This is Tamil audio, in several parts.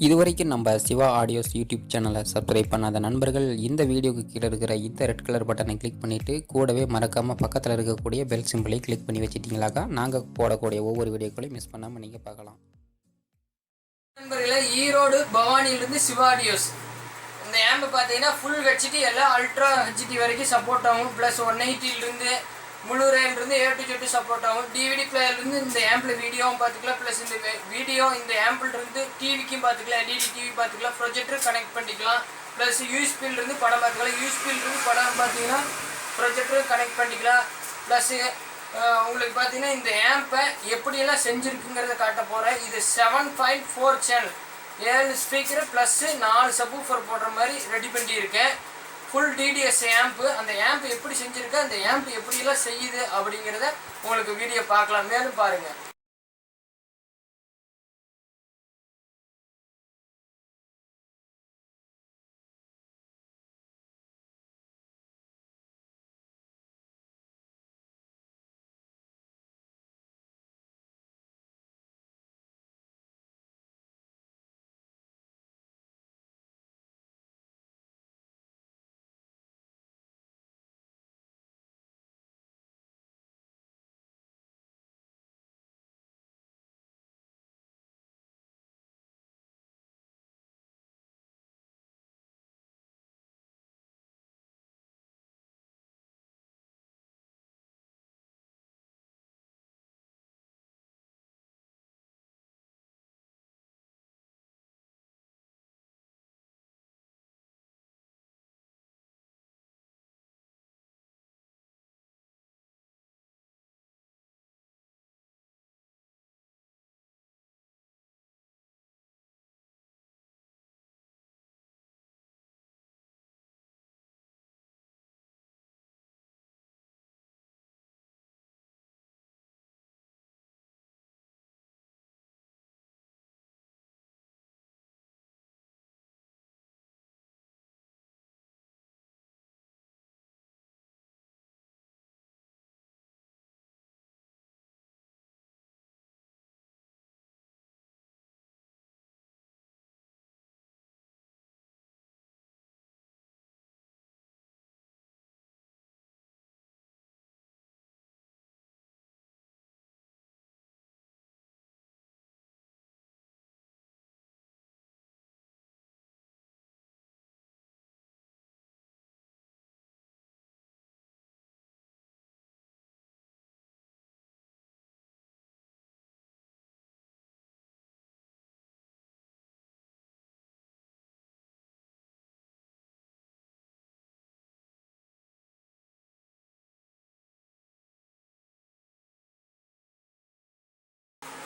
இதுவரைக்கும் நம்ம சிவா ஆடியோஸ் யூடியூப் சேனலை சப்ஸ்கிரைப் பண்ணாத நண்பர்கள் இந்த வீடியோக்கு கீழே இருக்கிற இந்த ரெட் கலர் பட்டனை கிளிக் பண்ணிவிட்டு கூடவே மறக்காமல் பக்கத்தில் இருக்கக்கூடிய பெல் சிம்பிளை கிளிக் பண்ணி வச்சிட்டிங்களாக்கா நாங்கள் போடக்கூடிய ஒவ்வொரு வீடியோக்களையும் மிஸ் பண்ணாமல் நீங்கள் பார்க்கலாம். நண்பர்களே, ஈரோடு பவானியிலிருந்து சிவா ஆடியோஸ். இந்த ஆம்பு பார்த்தீங்கன்னா ஃபுல் ஹெச்டி எல்லாம் அல்ட்ரா ஹெச்டி வரைக்கும் சப்போர்ட் ஆகும். ப்ளஸ் 180லேருந்து முழு ரேஞ்சிலிருந்து A to Z சப்போர்ட் ஆகும். டிவிடி பிளேயர்லேருந்து இந்த ஆம்பில் வீடியோவும் பார்த்துக்கலாம். ப்ளஸ் இந்த வீடியோ இந்த ஆம்பிள்லேருந்து டிவிக்கும் பார்த்துக்கலாம், எல்இடி டிவி பார்த்துக்கலாம், ப்ரொஜெக்டர் கனெக்ட் பண்ணிக்கலாம். ப்ளஸ் யூஎஸ்பியிலிருந்து படம் பார்த்துக்கலாம். யூஎஸ்பியிலிருந்து படம் பார்த்தீங்கன்னா ப்ரொஜெக்டர் கனெக்ட் பண்ணிக்கலாம். ப்ளஸ் உங்களுக்கு பார்த்தீங்கன்னா இந்த ஆம்பை எப்படியெல்லாம் செஞ்சுருக்குங்கிறத காட்ட போகிறேன். இது 7.4 சேனல் 7 ஸ்பீக்கரு ப்ளஸ் 4 சப்வூஃபர் போடுற மாதிரி ரெடி பண்ணியிருக்கேன். Full DTS amp. அந்த ஆம்பு எப்படி செஞ்சுருக்கேன், அந்த ஆம்பு எப்படியெல்லாம் செய்யுது அப்படிங்கிறத உங்களுக்கு வீடியோ பார்க்கலாம். மேலும் பாருங்கள்.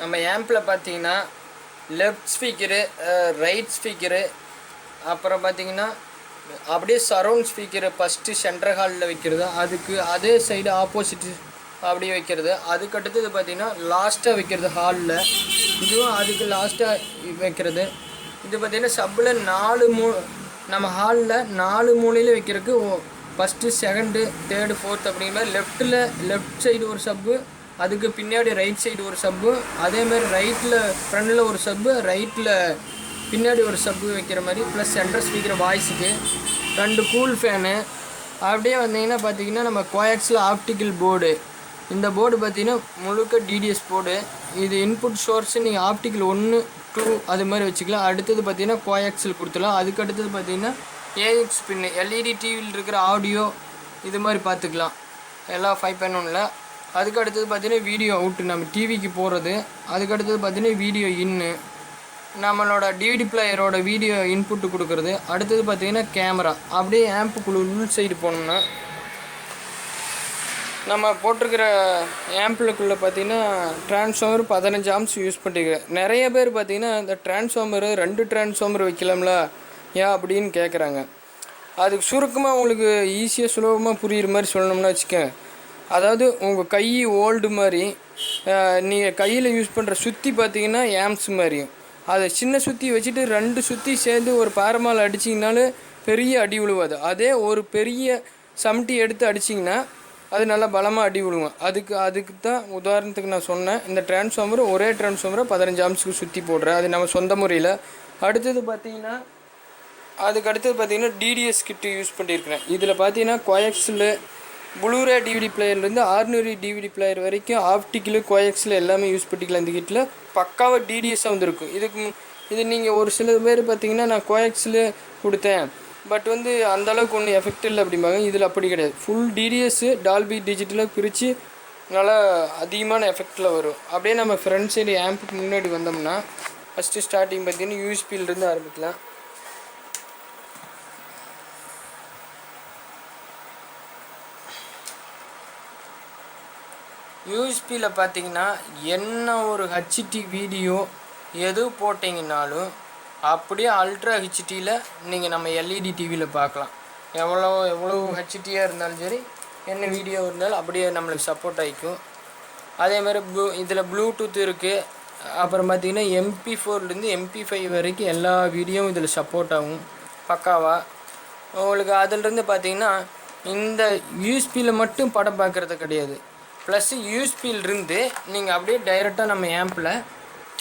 நம்ம ஆம்பில் பார்த்தீங்கன்னா லெஃப்ட் ஸ்பீக்கரு, ரைட் ஸ்பீக்கரு, அப்புறம் பார்த்தீங்கன்னா அப்படியே சரவுண்ட் ஸ்பீக்கரு ஃபஸ்ட்டு சென்ட்ரல் ஹாலில் வைக்கிறது, அதுக்கு அதே சைடு ஆப்போசிட்டு அப்படியே வைக்கிறது, அதுக்கடுத்தது பார்த்திங்கன்னா லாஸ்ட்டாக வைக்கிறது ஹாலில், இதுவும் அதுக்கு லாஸ்ட்டாக வைக்கிறது. இது பார்த்திங்கன்னா சப்பில் 4 நம்ம ஹாலில் 4 மூலையில் வைக்கிறதுக்கு ஃபஸ்ட்டு செகண்டு தேர்டு ஃபோர்த் அப்படிங்கிற மாதிரி லெஃப்ட் சைடு ஒரு சப்பு, அதுக்கு பின்னாடி ரைட் சைடு ஒரு சப்பு, அதேமாதிரி ரைட்டில் ஃப்ரண்டில் ஒரு சப்பு, ரைட்டில் பின்னாடி ஒரு சப்பு வைக்கிற மாதிரி, ப்ளஸ் சென்ட்ரல் ஸ்பீக்கர் வாய்ஸுக்கு 2 கூல் ஃபேனு. அப்படியே வந்தீங்கன்னா பார்த்தீங்கன்னா நம்ம கோஆக்சியல் ஆப்டிக்கல் போர்டு. இந்த போர்டு பார்த்தீங்கன்னா முழுக்க டிடிஎஸ் போர்டு. இது இன்புட் சோர்ஸு நீங்கள் ஆப்டிக்கல் 1, 2 அது மாதிரி வச்சுக்கலாம். அடுத்தது பார்த்தீங்கன்னா கோஆக்சியல் கொடுத்துலாம். அதுக்கு அடுத்தது பார்த்தீங்கன்னா ஏஎக்ஸ் பின்னு எல்இடி டிவியில் இருக்கிற ஆடியோ இது மாதிரி பார்த்துக்கலாம் எல்லாம் 5.1ல். அதுக்கு அடுத்தது பார்த்தீங்கன்னா வீடியோ அவுட்டு நம்ம டிவிக்கு போகிறது. அதுக்கு அடுத்தது பார்த்தீங்கன்னா வீடியோ இன்னு நம்மளோட டிவிடி பிளேயரோட வீடியோ இன்புட்டு கொடுக்குறது. அடுத்தது பார்த்தீங்கன்னா கேமரா. அப்படியே ஆம்புக்குள்ள உள் சைடு போனோம்னா நம்ம போட்டிருக்கிற ஆம்பிளுக்குள்ளே பார்த்தீங்கன்னா டிரான்ஸ்ஃபார்மர் 15 ஆம்ஸ் யூஸ் பண்ணிக்கிறேன். நிறைய பேர் பார்த்தீங்கன்னா இந்த டிரான்ஸ்ஃபார்மரு 2 டிரான்ஸ்ஃபார்மர் வைக்கலாம்ல ஏன் அப்படின்னு கேட்குறாங்க. அதுக்கு சுருக்கமாக உங்களுக்கு ஈஸியாக சுலபமாக புரிகிற மாதிரி சொல்லணும்னா வச்சுக்கேன். அதாவது உங்கள் கை ஓல்டு மாதிரி நீங்கள் கையில் யூஸ் பண்ணுற சுற்றி பார்த்தீங்கன்னா ஆம்ஸ் மாதிரியும், அதை சின்ன சுற்றி வச்சுட்டு 2 சுற்றி சேர்ந்து ஒரு பாரமால் அடிச்சிங்கனாலும் பெரிய அடி விழுவாது. அதே ஒரு பெரிய சமட்டி எடுத்து அடிச்சிங்கன்னா அது நல்லா பலமாக அடி விழுவும். அதுக்கு தான் உதாரணத்துக்கு நான் சொன்னேன். இந்த டிரான்ஸ்ஃபார்மர் ஒரே டிரான்ஸ்ஃபார்மரை 15 ஆம்ஸுக்கு சுற்றி போடுறேன். அது நம்ம சொந்த முறையில் அடுத்தது பார்த்தீங்கன்னா அதுக்கு அடுத்தது பார்த்தீங்கன்னா டிடிஎஸ் கிட்டு யூஸ் பண்ணியிருக்கிறேன். இதில் பார்த்தீங்கன்னா கோஎக்ஸில் ப்ளூரே டிவிடி பிளேயர்லேருந்து ஆர்டினரி டிவிடி பிளேயர் வரைக்கும் ஆப்டிக்கலு கோஎக்ஸில் எல்லாமே யூஸ் பண்ணிக்கலாம். இந்த கிட்டில் பக்காவாக டிடிஎஸ்ஸாக வந்துருக்கும். இது நீங்கள் ஒரு சில பேர் பார்த்தீங்கன்னா நான் கோஎக்ஸில் கொடுத்தேன் பட் வந்து அந்தளவுக்கு ஒன்றும் எஃபெக்ட் இல்லை அப்படிம்பாங்க. இதில் அப்படி கிடையாது. ஃபுல் டிடிஎஸ்ஸு டால்பி டிஜிட்டலாக பிரித்து நல்லா அதிகமான எஃபெக்டில் வரும். அப்படியே நம்ம ஃப்ரண்ட் சைடு ஆம்புக்கு முன்னாடி வந்தோம்னா ஃபஸ்ட்டு ஸ்டார்டிங் பார்த்தீங்கன்னா யூஎஸ்பியிலிருந்து ஆரம்பிக்கலாம். யூஎஸ்பியில் பார்த்தீங்கன்னா என்ன ஒரு ஹெச்டி வீடியோ எது போட்டிங்கனாலும் அப்படியே அல்ட்ரா ஹெச்டியில் நீங்கள் நம்ம எல்இடி டிவியில் பார்க்கலாம். எவ்வளோ ஹெச்டியாக இருந்தாலும் சரி, என்ன வீடியோ இருந்தாலும் அப்படியே நம்மளுக்கு சப்போர்ட் ஆகிக்கும். அதேமாதிரி இதில் ப்ளூடூத் இருக்குது. அப்புறம் பார்த்திங்கன்னா MP4லேருந்து MP5 வரைக்கும் எல்லா வீடியோவும் இதில் சப்போர்ட் ஆகும் பக்காவாக உங்களுக்கு. அதிலிருந்து பார்த்திங்கன்னா இந்த யூஎஸ்பியில் மட்டும் படம் பார்க்குறது கிடையாது. ப்ளஸ் யூஎஸ்பியிலிருந்து நீங்கள் அப்படியே டைரெக்டாக நம்ம ஆம்பில்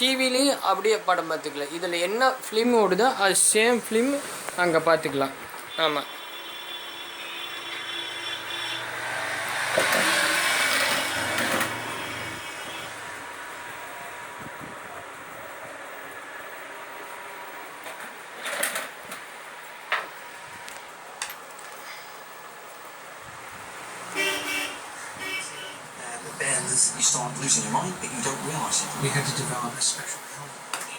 டிவிலையும் அப்படியே படம் பார்த்துக்கலாம். இதில் என்ன ஃபிலிம் ஓடுதோ அது சேம் ஃபிலிம் அங்கே பார்த்துக்கலாம். ஆமாம், You start losing your mind, but you don't realise it. We had to develop a special helmet.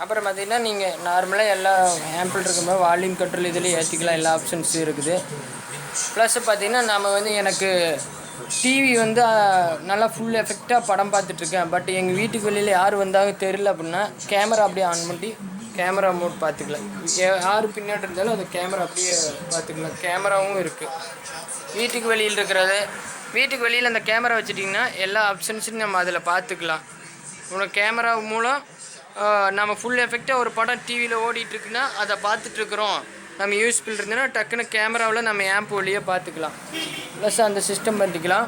அப்புறம் பார்த்திங்கன்னா நீங்கள் நார்மலாக எல்லா ஆம்பிள் இருக்கும்போது வால்யூம் கண்ட்ரோல் இதில் ஏற்றிக்கலாம். எல்லா ஆப்ஷன்ஸும் இருக்குது. ப்ளஸ் பார்த்திங்கன்னா நம்ம வந்து எனக்கு டிவி வந்து நல்லா ஃபுல் எஃபெக்டாக படம் பார்த்துட்ருக்கேன். பட் எங்கள் வீட்டுக்கு வெளியில் யார் வந்தாலும் தெரியல அப்படின்னா கேமரா அப்படியே ஆன் பண்ணி கேமரா மோட் பார்த்துக்கலாம். யார் பின்னாடி இருந்தாலும் அந்த கேமரா அப்படியே பார்த்துக்கலாம். கேமராவும் இருக்குது. வீட்டுக்கு வெளியில் இருக்கிறது, வீட்டுக்கு வெளியில் அந்த கேமரா வச்சுட்டிங்கன்னா எல்லா ஆப்ஷன்ஸும் நம்ம அதில் பார்த்துக்கலாம். உனக்கு கேமரா மூலம் நம்ம ஃபுல் எஃபெக்டாக ஒரு படம் டிவியில் ஓடிட்டுருக்குன்னா அதை பார்த்துட்ருக்குறோம். நம்ம யூஸ்ஃபுல் இருந்ததுன்னா டக்குன்னு கேமராவில் நம்ம ஆம்ப் வழியாக பார்த்துக்கலாம். ப்ளஸ் அந்த சிஸ்டம் பண்ணிக்கலாம்.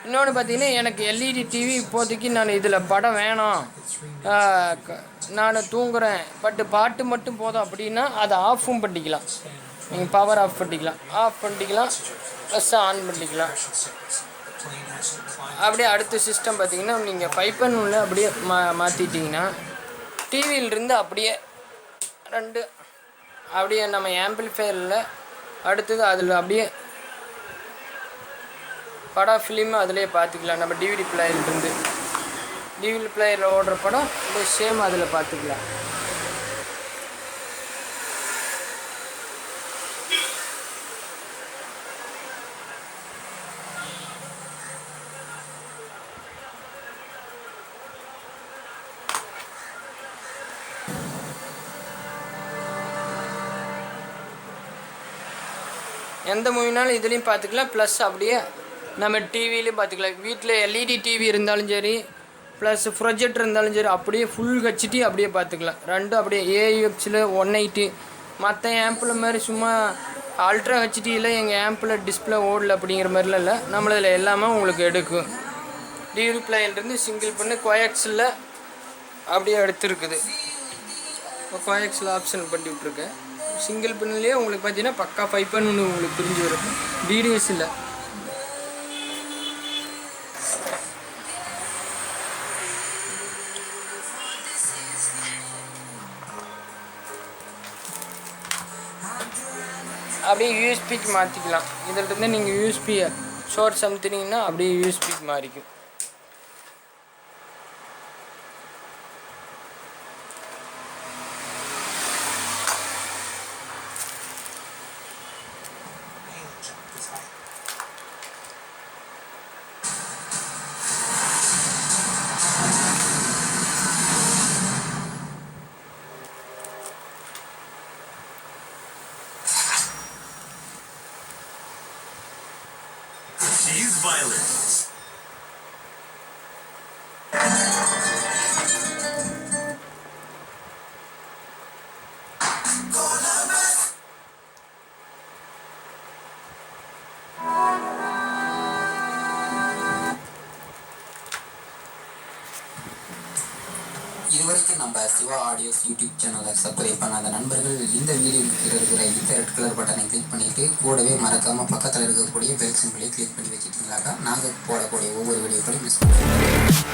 இன்னொன்று பார்த்திங்கன்னா எனக்கு எல்இடி டிவி இப்போதைக்கு நான் இதில் படம் வேணாம், நான் தூங்குறேன் பட்டு பாட்டு மட்டும் போதும் அப்படின்னா அதை ஆஃபும் பண்ணிக்கலாம். நீங்கள் பவர் ஆஃப் பண்ணிக்கலாம் ப்ளஸ் ஆன் பண்ணிக்கலாம். அப்படியே அடுத்த சிஸ்டம் பார்த்திங்கன்னா நீங்கள் 5.1 அப்படியே மாற்றிட்டிங்கன்னா டிவியிலிருந்து அப்படியே அப்படியே நம்ம ஆம்பிளிஃபையரில் அடுத்தது அதில் அப்படியே படம் ஃபிலிமு அதிலே பார்த்துக்கலாம். நம்ம டிவிடி பிளேயர்லேருந்து டிவிடி பிளேயரில் ஓடுற படம் அப்படியே சேம் அதில் பார்த்துக்கலாம். எந்த மூவினாலும் இதுலேயும் பார்த்துக்கலாம். ப்ளஸ் அப்படியே நம்ம டிவிலையும் பார்த்துக்கலாம். வீட்டில் எல்இடி டிவி இருந்தாலும் சரி ப்ளஸ் ப்ரொஜெக்டர் இருந்தாலும் சரி அப்படியே ஃபுல் ஹெச்டி அப்படியே பார்த்துக்கலாம். ரெண்டும் அப்படியே AUXல் 180 மற்ற ஆம்பில் மாதிரி சும்மா அல்ட்ரா ஹெச்டியில் எங்கள் ஆம்பில் டிஸ்பிளே ஓடல அப்படிங்கிற மாதிரிலாம் இல்லை. நம்மளதில் எல்லாமே உங்களுக்கு எடுக்கும். டிவி பிளேயர்லேருந்து சிங்கிள் பண்ணி கோஎக்ஸில் அப்படியே எடுத்துருக்குது. இப்போ கோஎக்ஸில் ஆப்ஷன் பண்ணி விட்ருக்கேன். சிங்கிள் பின்லேயே உங்களுக்கு பார்த்தீங்கன்னா பக்கா 5.1 உங்களுக்கு பிரிஞ்சு வரும். டிடிஎஸ் இல்லை. அப்படியே யூஎஸ்பிக்கு மாற்றிக்கலாம். இதிலிருந்து நீங்கள் யூஎஸ்பியை ஷோர்ட்ஸ் அமுத்துனீங்கன்னா அப்படியே யூஎஸ்பிக்கு மாறிக்கும். Use violence. இதுவரைக்கும் நம்ம சிவா ஆடியோஸ் யூடியூப் சேனலை சப்ஸ்கிரைப் பண்ணாத நண்பர்கள் இந்த வீடியோக்கு கீழே இருக்கிற இந்த ரெட் கலர் பட்டனை கிளிக் பண்ணிவிட்டு கூடவே மறக்காமல் பக்கத்தில் இருக்கக்கூடிய பெல் சிம்பிளை கிளிக் பண்ணி வச்சுட்டிங்களாக்கா நாங்கள் போடக்கூடிய ஒவ்வொரு வீடியோக்களையும் மிஸ் பண்ணுவோம்.